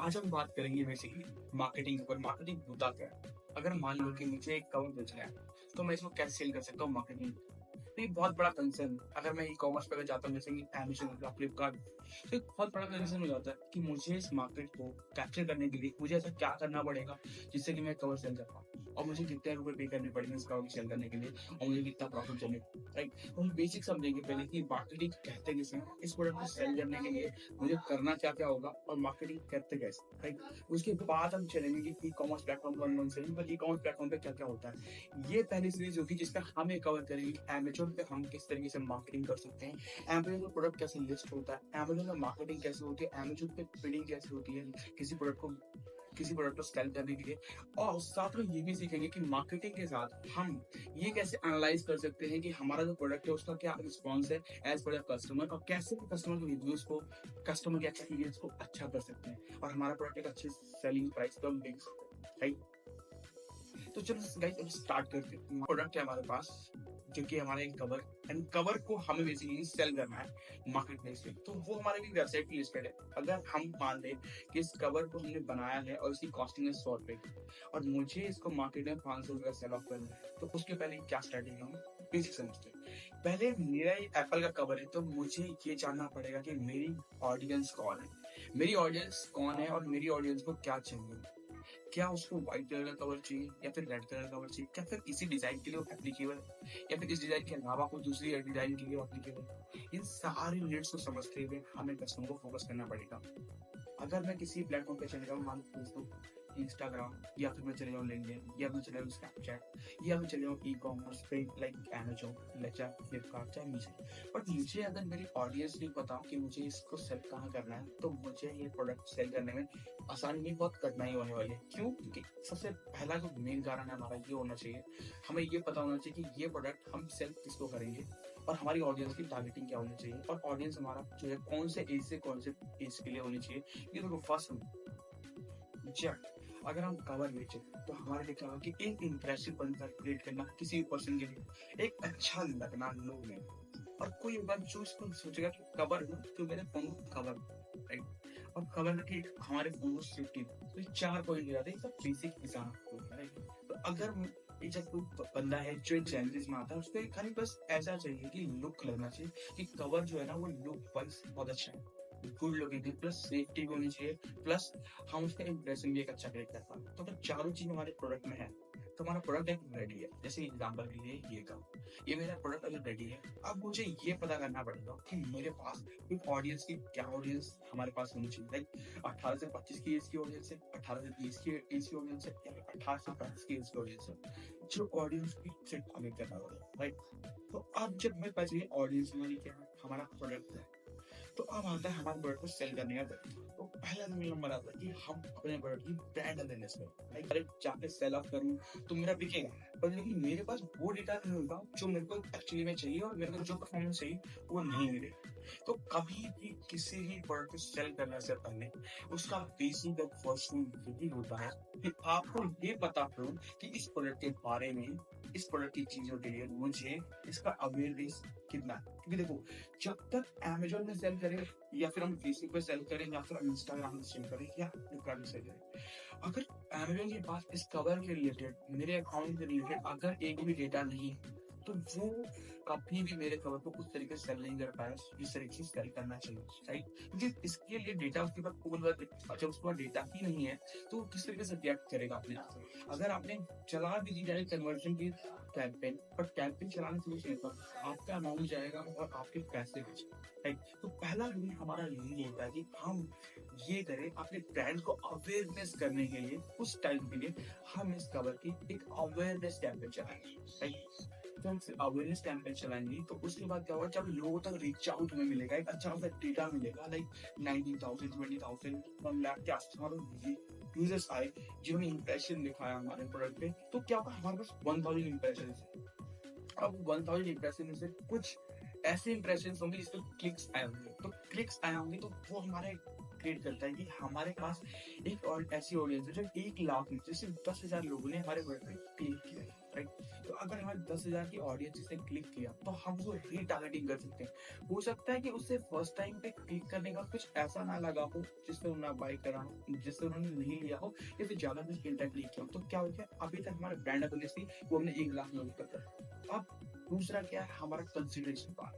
आज हम बात करेंगे बेसिकली मार्केटिंग के ऊपर। मार्केटिंग होता क्या है? अगर मान लो कि मुझे एक कवर बेचना है, तो मैं इसको कैसे सेल कर सकता हूँ मार्केटिंग? तो ये बहुत बड़ा कंसर्न। अगर मैं ई-कॉमर्स पे अगर जाता हूँ, जैसे कि अमेज़न हो गया, फ्लिपकार्ट, तो एक बहुत बड़ा कंसर्न हो जाता है कि मुझे इस मार्केट को कैप्चर करने के लिए मुझे ऐसा क्या करना पड़ेगा जिससे कि मैं कवर सेल कर पाऊँ? और मुझे कितने रुपए पे करने पड़ेंगे इस कवर को सेल करने के लिए, और मुझे कितना प्रॉफिट जनरेट, राइट? तो हम बेसिक समझेंगे पहले कि मार्केटिंग कहते किसे हैं, इस प्रोडक्ट को सेल करने के लिए मुझे करना क्या-क्या होगा और मार्केटिंग करते कैसे, राइट? उसके बाद हम चलेंगे कि ई-कॉमर्स प्लेटफ़ॉर्म कौन-कौन से हैं, पर ई-कॉमर्स प्लेटफ़ॉर्म पे क्या-क्या होता है। ये पहली सीरीज़ होगी जिसका हम ये कवर करेंगे कि अमेज़न पे हम किस तरीके से मार्केटिंग कर सकते हैं, अमेज़न पे प्रोडक्ट कैसे लिस्ट होता है, अमेज़न पे मार्केटिंग कैसे होती है, अमेज़न पे बिडिंग कैसे होती है किसी प्रोडक्ट को सेल करने के लिए। और साथ में ये भी सीखेंगे कि मार्केटिंग के साथ हम ये कैसे एनालाइज़ कर सकते हैं कि हमारा जो प्रोडक्ट है उसका क्या रिस्पॉन्स है एज़ पर द कस्टमर, और कैसे कस्टमर के रिव्यूज़ को, कस्टमर के एक्सपीरियंस को अच्छा कर सकते हैं और हमारा प्रोडक्ट एक अच्छे सेलिंग प्राइस पे हम बेच सकते हैं, राइट? तो चलो गाइस अब स्टार्ट करते हैं। प्रोडक्ट है हमारे पास जो कि हमारा एक कवर, एंड कवर को हमें बेसिकली सेल करना है मार्केट प्लेस पे। तो वो हमारे भी वेबसाइट पे लिस्टेड है। अगर हम मान लें कि इस कवर को हमने बनाया है और इसकी कॉस्टिंग है 100 रुपए की, और मुझे इसको मार्केट में 500 रुपए सेल ऑफ करना है, तो उसके पहले क्या स्ट्रेटेजी होगी, बेसिक समझते हैं। पहले मेरा ये एप्पल का कवर है, तो मुझे ये जानना पड़ेगा कि मेरी ऑडियंस कौन है, मेरी ऑडियंस कौन है और मेरी ऑडियंस को क्या चाहिए। क्या उसको व्हाइट कलर का कवर चाहिए या फिर रेड कलर का कवर चाहिए, क्या फिर इसी डिजाइन के लिए एप्लीकेबल है या फिर इस डिजाइन के अलावा कोई दूसरी डिजाइन के लिए एप्लीकेबल है। इन सारी नीड्स को समझते हुए हमें कस्टमर को फोकस करना पड़ेगा। अगर मैं किसी प्लेटफॉर्म पे चले जाऊँ, मान लो फेसबुक, इंस्टाग्राम, या फिर मैं चले जाऊँ लिंक्डइन, या मैं चले जाऊँ स्नैपचैट, या मैं चले जाऊँ ई-कॉमर्स पे लाइक अमेज़न, चाहे फ्लिपकार्ट, चाहे मीशो, बट मुझे अगर मेरी ऑडियंस नहीं पता कि मुझे इसको सेल कहाँ करना है, तो मुझे ये प्रोडक्ट सेल करने में आसानी नहीं, बहुत कठिनाई होने वाली है। क्यों? क्योंकि सबसे पहला जो मेन कारण है हमारा ये होना चाहिए, हमें ये पता होना चाहिए कि ये प्रोडक्ट हम सेल किसको करेंगे और हमारी ऑडियंस की टारगेटिंग क्या होनी चाहिए, और ऑडियंस हमारा जो है कौन से एज से कौन से एज के लिए होनी चाहिए। ये देखो फर्स्ट जब अगर हम कवर बेचे, तो हमारे लिए क्या होगा कि एक इंप्रेसिव बंदा क्रिएट करना किसी भी पर्सन के लिए, एक अच्छा लगना लोग में। और कोई होगा जो इसको सोचेगा कि कवर है तो मेरे फोन को कवर, राइट? और कवर की हमारे फोन को सेफ्टी, तो ये 4 पॉइंट हो जाते हैं, सब बेसिक इंसान को, राइट? तो अगर ये जब कोई बंदा है जो चैलेंजेस में आता है, उसको खाली बस ऐसा चाहिए कि लुक लगना चाहिए कि कवर जो है ना वो लुक वाइज बहुत अच्छा है, गुड लुकिंग है, प्लस सेफ्टी भी होनी चाहिए, प्लस हम उसका इंप्रेशन भी एक अच्छा क्रिएट कर पाएँ। तो अगर चारों चीज़ हमारे प्रोडक्ट में है, तो हमारा प्रोडक्ट एक रेडी है। जैसे एग्ज़ाम्पल के लिए ये का, ये मेरा प्रोडक्ट अगर रेडी है, अब मुझे ये पता करना पड़ेगा कि मेरे पास एक ऑडियंस की क्या ऑडियंस हमारे पास होनी चाहिए। लाइक 18 से 25 की एज की ऑडियंस है, 18 से 30 की एज की ऑडियंस है, या फिर 18 से 35 की एज की ऑडियंस है। जो ऑडियंस की से टारगेट करना होगा, राइट? तो अब जब मेरे पास ये ऑडियंस हमारी क्या है, हमारा प्रोडक्ट है, तो अब आता है हमारे प्रोडक्ट को सेल करने का तरीका। तो पहला रूल नंबर आता है कि हम अपने प्रोडक्ट की ब्रांड अवेयरनेस करें। लाइक अरे जाके सेल ऑफ करूँ तो मेरा बिकेगा, पर लेकिन मेरे पास वो डेटा नहीं होगा जो मेरे को एक्चुअली में चाहिए, और मेरे को जो परफॉर्मेंस चाहिए वो नहीं मिलेगा। तो कभी भी किसी भी प्रोडक्ट को सेल करने से पहले उसका बेसिक और फर्स्ट रूल यही होता है कि आपको ये पता हो कि इस प्रोडक्ट के बारे में, इस प्रोडक्ट की चीजों के लिए मुझे इसका अवेयरनेस कितना है। क्योंकि देखो, जब तक अमेज़न में सेल करें, या फिर हम फेसबुक पे सेल करें, या फिर हम इंस्टाग्राम में सेल करें, या फ्लिपकार्ट में सेल करें, अगर अमेज़न के पास इस कवर के रिलेटेड, मेरे अकाउंट के रिलेटेड अगर एक भी डेटा नहीं है, तो वो कभी भी मेरे कवर को उस तरीके से सेल नहीं कर पाया जिस तरीके से सेल करना चाहिए, राइट? क्योंकि इसके लिए डेटा उसके पास जब उसके पास डेटा ही नहीं है, तो वो किस तरीके से रिएक्ट करेगा अपने आप से। अगर आपने चला भी दी जाए कन्वर्जन की कैंपेन, पर कैंपेन चलाने से कुछ नहीं होता, आपका अमाउंट जाएगा और आपके पैसे बचेंगे, राइट? तो पहला रूल हमारा यही होता है कि हम ये करें, अपने ब्रांड को अवेयरनेस करने के लिए, उस टाइम के लिए हम इस कवर की एक अवेयरनेस कैंपेन चलाएंगे, राइट? जब हम अवेयरनेस कैंपेन चलाएंगे, तो उसके बाद क्या होगा, जब लोगों तक रीच आउट हमें मिलेगा, एक अच्छा खासा डेटा मिलेगा, लाइक 19,000 20,000 1 लाख के आसपास हमारे यूजर्स आए जिन्होंने इंप्रेशन दिखाया हमारे प्रोडक्ट पे, तो क्या होगा, हमारे पास 1000 इंप्रेशन है। अब 1000 इंप्रेशन में से कुछ ऐसे इंप्रेशन होंगे जिसपे क्लिक्स आए होंगे, तो क्लिक्स आए होंगे तो वो हमारे क्रिएट करता है कि हमारे पास एक और ऐसी ऑडियंस है जो 1 लाख में जैसे 10,000 लोगों ने हमारे वर्ड पे क्लिक किया है, राइट। तो अगर हमारे 10,000 की ऑडियंस जिसने क्लिक किया तो हम उसको रीटारगेटिंग कर सकते हैं। हो सकता है कि उससे फर्स्ट टाइम पे क्लिक करने का कुछ ऐसा ना लगा हो जिससे उन्होंने बाय करा हो, जिससे उन्होंने नहीं लिया हो, या फिर ज्यादा कुछ इंटेंट नहीं किया हो। तो क्या हो गया, अभी तक हमारा ब्रांड अवेयरनेस थी वो हमने 1 लाख लोगों तक कर। अब दूसरा क्या है, हमारा कंसिडरेशन पार्ट।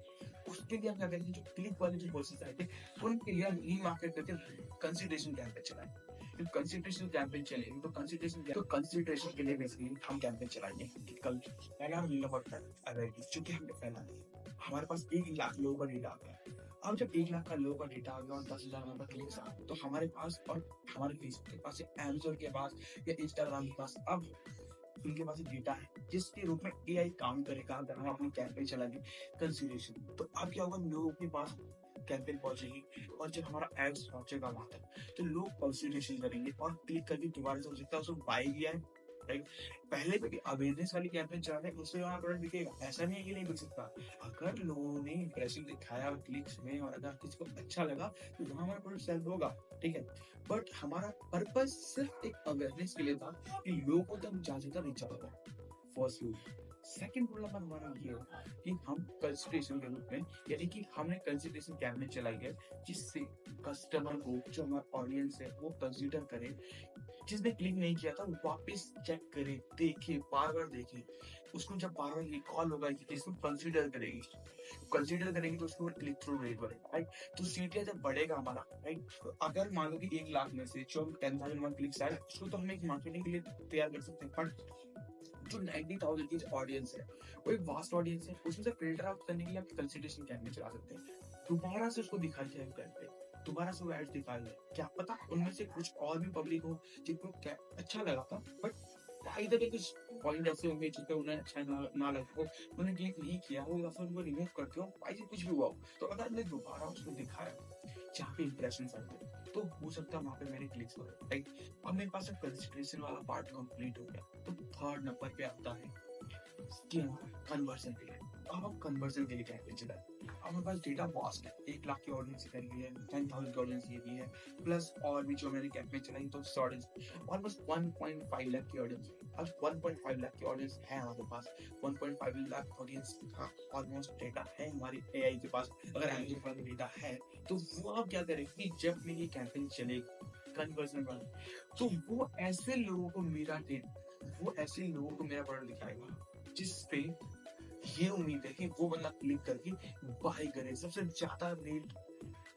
उसके लिए हम क्या करेंगे, जो क्लिक वाले जो पर्सन आए थे उनके लिए हम रीमार्केट करके कंसिडरेशन कैंपेन चलाएं। तो कंसिडरेशन कैंपेन चलेगी तो कंसिडरेशन के लिए बेसिकली हम कैंपेन चलाएंगे कि कल पहला हम लेना पड़ता है अवेयरनेस, चूंकि हमने फैला है, हमारे पास 1 लाख लोगों का डेटा आ गया। अब जब 1 लाख का लोगों का डेटा आ गया और 10,000 हमारे पास क्लिक्स आ गए, तो हमारे पास और हमारे फेसबुक के पास या अमेजोन के पास या इंस्टाग्राम के पास अब उनके पास डेटा है जिसके रूप में एआई काम करेगा अगर हम अपनी कैंपेन चलाएंगे कंसिडरेशन। तो अब क्या होगा, लोगों के पास कैंपेन पहुंचेगी और जब हमारा एड्स पहुंचेगा वहां तक तो लोग कंसिडरेशन करेंगे और क्लिक करके दोबारा से हो सकता है उसको बाय किया है, राइट। पहले भी अवेयरनेस वाली कैंपेन चला रहे हैं उससे हमारा प्रोडक्ट बिकेगा, ऐसा नहीं है कि नहीं बिक सकता। अगर लोगों ने इंप्रेशन दिखाया क्लिक्स में और अगर किसी को अच्छा लगा तो वहां हमारा प्रोडक्ट सेल होगा, ठीक है। बट हमारा पर्पस सिर्फ एक अवेयरनेस के लिए था कि लोगों तक ज्यादा रीच आएगा, फर्स्ट रूल। सेकंड रूल हमारा ये है कि हम कंसिडरेशन के रूप में, यानी कि हमने कंसिडरेशन कैंपेन चलाई है जिससे कस्टमर को, जो हमारा ऑडियंस है, वो कंसीडर करे। जिसने क्लिक नहीं किया था वो वापस चेक करे, देखे, बार बार देखे। उसको जब बार बार रिकॉल होगा कि इसको कंसीडर करेगी तो उसको क्लिक थ्रू रेट बढ़ेगा, राइट। तो सीटीआर जब बढ़ेगा हमारा, राइट, तो अगर मान लो कि 1 लाख में से जो 10,000 क्लिक्स आए उसको तो हम एक मार्केटिंग के लिए तैयार कर सकते हैं। बट जो 90,000 की ऑडियंस है वो एक वास्ट ऑडियंस है, उसमें से फिल्टर आउट करने के लिए आप कंसिडरेशन कैंपेन चला सकते हैं। दोबारा से उसको दिखाई जाए कैंपेन, दोबारा से वो एड्स दिखाई, क्या पता उनमें से कुछ और भी पब्लिक हो जिनको अच्छा लगा था, बट इधर के कुछ पॉइंट ऐसे होंगे जिसपे उन्हें अच्छा ना लगा हो, उन्हें क्लिक नहीं किया हो या फिर उनको रिमूव करते हो, ऐसे कुछ भी हुआ हो। तो अगर मैं दोबारा उसको दिखाया जहाँ पे इंप्रेशन आए थे तो हो सकता है वहां पे मेरे क्लिक्स हो, राइट। अब मेरे पास कंसिडरेशन वाला पार्ट कंप्लीट हो गया, तो थर्ड नंबर पे आता है कि कन्वर्जन के लिए। अब हम कन्वर्जन के लिए कैंपेन चलाएं। अब हमारे पास डेटा वास्ट है, 1 लाख की ऑडियंस कर रही है, 10,000 की ऑडियंस ये भी है, प्लस और भी जो मैंने कैंपेन चलाई तो ऑलमोस्ट 1.5 लाख की ऑडियंस। अब 1.5 लाख की ऑडियंस है हमारे पास, 1.5 लाख ऑडियंस का ऑलमोस्ट डेटा है हमारी एआई के पास। अगर एआई के पास डेटा है तो वो अब क्या करेगी, जब मेरी कैंपेन चलेगी कन्वर्जन वाली, तो वो ऐसे लोगों को मेरा प्रोडक्ट दिखाएगा जिसपे ये उम्मीद है कि वो बंदा क्लिक करके बाय करे। सबसे ज्यादा रेट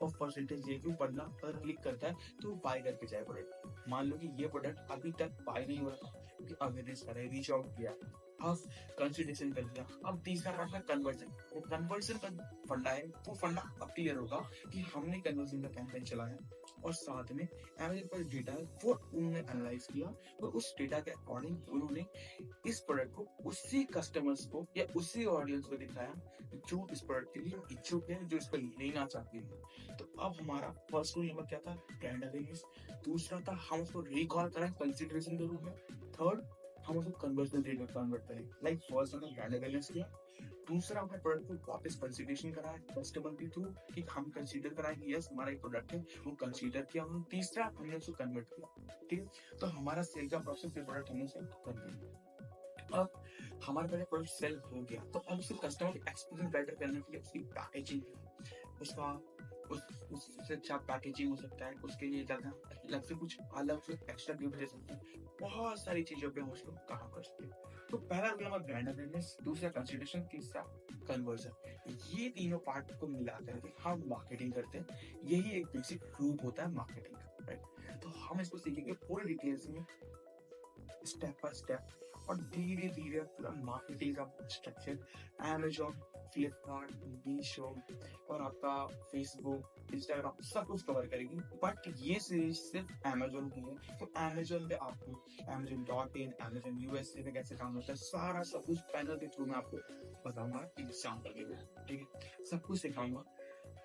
ऑफ परसेंटेज ये कि बंदा अगर क्लिक करता है तो बाय करके जाए प्रोडक्ट। मान लो कि ये प्रोडक्ट अभी तक बाय नहीं हो रहा क्योंकि अवेयरनेस करे, रीच आउट किया, अब कंसिडरेशन कर लिया। अब तीसरा पार्ट है कन्वर्जन। वो कन्वर्जन का फंडा है, वो फंडा अब क्लियर होगा कि हमने कन्वर्जन का कैंपेन चलाया और साथ में अमेज़न पर डेटा है वो उन्होंने एनालाइज किया और उस डेटा के अकॉर्डिंग उन्होंने इस प्रोडक्ट को उसी कस्टमर्स को या उसी ऑडियंस को दिखाया जो इस प्रोडक्ट के लिए इच्छुक है, जो इसको लेना चाहती है। तो अब हमारा फर्स्ट रूल नंबर क्या था, ब्रांड अवेयरनेस। दूसरा था हम उसको रिकॉल करें कंसिडरेशन के रूप में। थर्ड, हम उसको कन्वर्जन रेट में कन्वर्ट करें। लाइक फर्स्ट हमने ब्रांड अवेयरनेस किया, दूसरा हमने प्रोडक्ट को वापस कंसिडरेशन कराया कस्टमर के थ्रू कि हम कंसीडर कराएं कि यस हमारा एक प्रोडक्ट है, वो कंसीडर किया हमने। तीसरा हमने उसको कन्वर्ट किया, ठीक है। तो हमारा सेल का प्रोसेस फिर प्रोडक्ट हमने सेल कर दिया। अब हमारे पहले प्रोडक्ट सेल हो गया तो अब उसके कस्टमर की एक्सपीरियंस बेटर करने के लिए उसकी पैकेजिंग, उसका उससे अच्छा पैकेजिंग हो सकता है, उसके लिए ज्यादा अलग से कुछ अलग से एक्स्ट्रा गिफ्ट दे सकते हैं, बहुत सारी चीजों पे हम उसको काम कर सकते हैं। तो पहला रूल हमारा ब्रांड अवेयरनेस, दूसरा कंसिडरेशन, तीसरा कन्वर्जन। ये तीनों पार्ट को मिला करके हम मार्केटिंग करते हैं। यही एक बेसिक रूप होता है मार्केटिंग का, राइट। तो हम इसको सीखेंगे पूरे डिटेल्स में, स्टेप बाय स्टेप, और धीरे धीरे पूरा मार्केटिंग का स्ट्रक्चर अमेजोन, फ्लिपकार्ट, मीशो और आपका फेसबुक, इंस्टाग्राम सब कुछ कवर करेगी। बट ये सीरीज सिर्फ अमेजोन की है, तो अमेजोन पे आपको Amazon.in, अमेजोन यूएसए में कैसे काम होता है, सारा सब कुछ पैनल के थ्रू में आपको बताऊंगा एग्जाम करके, ठीक है। सब कुछ सिखाऊंगा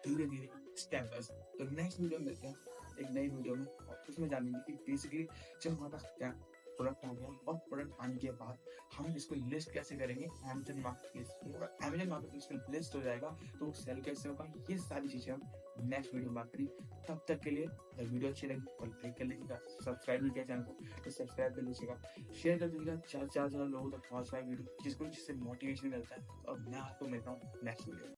धीरे धीरे, स्टेप बाय स्टेप। तो नेक्स्ट वीडियो में मिलते हैं एक नई वीडियो में, और उसमें जानेंगे कि बेसिकली जब हमारे पास क्या प्रोडक्ट आ गया और प्रोडक्ट आने के बाद हम इसको लिस्ट कैसे करेंगे अमेज़न मार्केट प्लेस पे। और अमेज़न मार्केट प्लेस पे लिस्ट हो जाएगा तो वो सेल कैसे होगा, ये सारी चीज़ें हम नेक्स्ट वीडियो में बात करेंगे। तब तक के लिए अगर वीडियो अच्छी लगी तो लाइक कर लीजिएगा, सब्सक्राइब भी किया चैनल को तो सब्सक्राइब कर लीजिएगा, शेयर कर दीजिएगा, 4 लोगों तक पहुँच पाए वीडियो जिससे मोटिवेशन मिलता है। और मैं आपको मिलता हूँ नेक्स्ट वीडियो में।